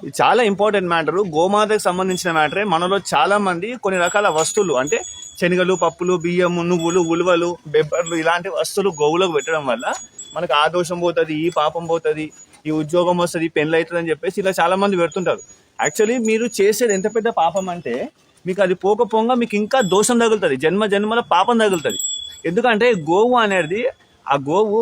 ఇది చాలా important matter. గోమాతకు సంబంధించిన మ్యాటరే. మనలో చాలా మంది కొన్ని రకాల వస్తువులు అంటే శనగలు, పప్పులు, బియ్యము, నువ్వులు, ఉలువలు, బెబ్బర్లు ఇలాంటి వస్తువులు గోవులకు పెట్టడం వల్ల మనకు ఆ దోషం పోతుంది, ఈ పాపం పోతుంది, ఈ ఉద్యోగం వస్తుంది, పెళ్ళి అవుతుంది అని చెప్పేసి ఇలా చాలా మంది పెడుతుంటారు. యాక్చువల్లీ మీరు చేసేది ఎంత పెద్ద పాపం అంటే మీకు అది పోక మీకు ఇంకా దోషం తగులుతుంది, జన్మ జన్మల పాపం తగులుతుంది. ఎందుకంటే గోవు అనేది ఆ గోవు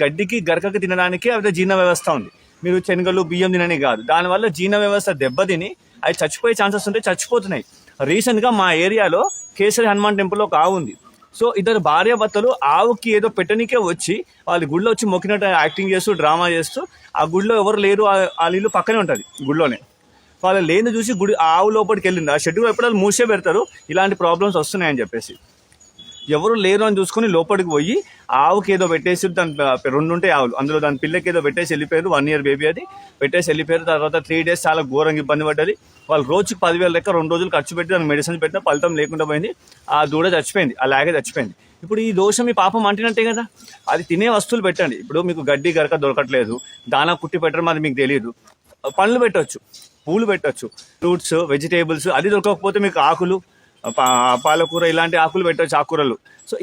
గడ్డికి గరకకి తినడానికి అదే జీర్ణ వ్యవస్థ ఉంది. మీరు శనగలు బియ్యం తినని కాదు, దానివల్ల జీర్ణ వ్యవస్థ దెబ్బతిని అవి చచ్చిపోయే ఛాన్సెస్ ఉంటే చచ్చిపోతున్నాయి. రీసెంట్గా మా ఏరియాలో కేసరి హనుమాన్ టెంపుల్లో ఒక ఆవు ఉంది. సో ఇద్దరు భార్యాభర్తలు ఆవుకి ఏదో పెట్టనికే వచ్చి వాళ్ళ గుడిలో వచ్చి మొక్కినట్టు యాక్టింగ్ చేస్తూ డ్రామా చేస్తూ ఆ గుడిలో ఎవరు లేరు, వాళ్ళ ఇల్లు పక్కనే ఉంటుంది గుడిలోనే. వాళ్ళు లేని చూసి గుడి ఆవు లోపలికి వెళ్ళింది. ఆ షెడ్యూల్ ఎప్పుడైనా మూసే పెడతారు ఇలాంటి ప్రాబ్లమ్స్ వస్తున్నాయని చెప్పేసి. ఎవరు లేరు అని చూసుకుని లోపలికి పోయి ఆవుకి ఏదో పెట్టేసి, దాని 2 ఉంటాయి ఆవులు, అందులో దాని పిల్లకి ఏదో పెట్టేసి వెళ్ళిపోయారు. 1 year బేబీ అది పెట్టేసి వెళ్ళిపోయారు. తర్వాత 3 days చాలా ఘోరంగా ఇబ్బంది పడ్డది. వాళ్ళు రోజుకి 10,000 లెక్క 2 రోజులు ఖర్చు పెట్టి దానికి మెడిసిన్ పెట్టినా ఫలితం లేకుండా పోయింది. ఆ దూడ చచ్చిపోయింది, ఆ లాగే చచ్చిపోయింది. ఇప్పుడు ఈ దోషం ఈ పాపం అంటినట్టే కదా. అది తినే వస్తువులు పెట్టండి. ఇప్పుడు మీకు గడ్డి గరక దొరకట్లేదు, దానా కుట్టి పెట్టడం అది మీకు తెలియదు, పండ్లు పెట్టవచ్చు, పూలు పెట్టవచ్చు, ఫ్రూట్స్, వెజిటేబుల్స్. అది దొరకకపోతే మీకు ఆకులు, పాలకూర ఇలాంటి ఆకులు పెట్టవచ్చు, ఆకుకూరలు. సో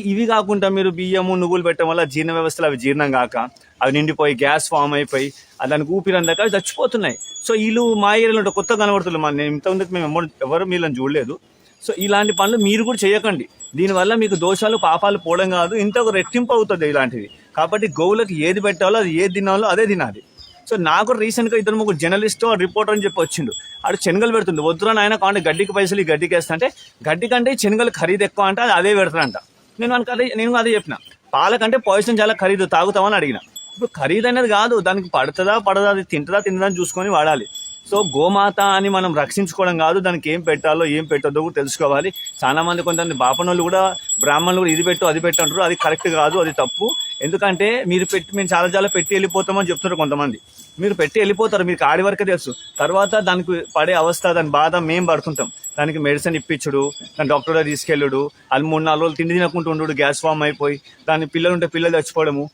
ఇవి కాకుండా మీరు బియ్యము, నువ్వులు పెట్టడం వల్ల జీర్ణ వ్యవస్థలు అవి జీర్ణం కాక అవి నిండిపోయి గ్యాస్ ఫామ్ అయిపోయి దానికి ఊపిరి అందాక అవి చచ్చిపోతున్నాయి. సో వీళ్ళు మా ఏరియాలో కొత్తగా కనబడుతున్నారు. నేను ఇంతకుముందుకు మేము ఎవరు వీళ్ళని చూడలేదు. సో ఇలాంటి పనులు మీరు కూడా చేయకండి. దీనివల్ల మీకు దోషాలు పాపాలు పోవడం కాదు, ఇంత ఒక రెట్టింపు అవుతుంది ఇలాంటివి. కాబట్టి గోవులకు ఏది పెట్టాలో అది ఏది తినాలో అదే తినాలి. సో నాకు రీసెంట్గా 2-3 జర్నలిస్ట్ రిపోర్టర్ అని చెప్పి వచ్చిండు. ఆడు శనగలు పెడుతుంది. వద్దురా నాయన కాంటే గడ్డికి పైసలు ఈ గడ్డికి వేస్తా అంటే, గడ్డి కంటే శనగలు ఖరీదు ఎక్కువ అంటే అదే పెడతానంట. నేను అదే చెప్పిన, పాల కంటే పాయిజన్ చాలా ఖరీదు, తాగుతామని అడిగిన. ఇప్పుడు ఖరీదు అనేది కాదు, దానికి పడుతుందా పడదా, అది తింటుందా అని చూసుకొని వాడాలి. సో గోమాత అని మనం రక్షించుకోవడం కాదు, దానికి ఏం పెట్టాలో ఏం పెట్టొద్దో కూడా తెలుసుకోవాలి. చాలా మంది కొంతమంది బాపనోళ్ళు కూడా, బ్రాహ్మణులు కూడా ఇది పెట్టు అది పెట్టు అంటారు. అది కరెక్ట్ కాదు, అది తప్పు. ఎందుకంటే మేము చాలా పెట్టి వెళ్ళిపోతామని చెప్తున్నారు కొంతమంది. మీరు పెట్టి వెళ్ళిపోతారు, మీకు ఆడి వరకే తెలుసు. తర్వాత దానికి పడే అవస్థ, దాని బాధ మేము పడుతుంటాం. దానికి మెడిసిన్ ఇప్పించుడు, దాని డాక్టర్ దగ్గర తీసుకెళ్ళుడు, అది 3-4 రోజులు తిండి తినకుండా ఉండు, గ్యాస్ ఫామ్ అయిపోయి దాని పిల్లలు ఉంటే పిల్లలు చచ్చిపోవడము.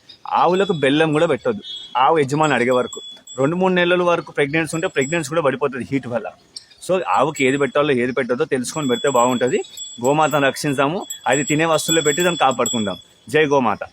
ఆవులకు బెల్లం కూడా పెట్టొద్దు ఆవు యజమాని అడిగే వరకు. 2-3 నెలల వరకు ప్రెగ్నెన్సీ ఉంటే ప్రెగ్నెన్సీ కూడా పడిపోతుంది హీట్ వల్ల. సో ఆవుకి ఏది పెట్టాలో ఏది పెట్టదో తెలుసుకొని పెడితే బాగుంటుంది. గోమాతను రక్షించాము, అది తినే వస్తువుల్లో పెట్టి దాన్ని కాపాడుకుందాం. జై గోమాత.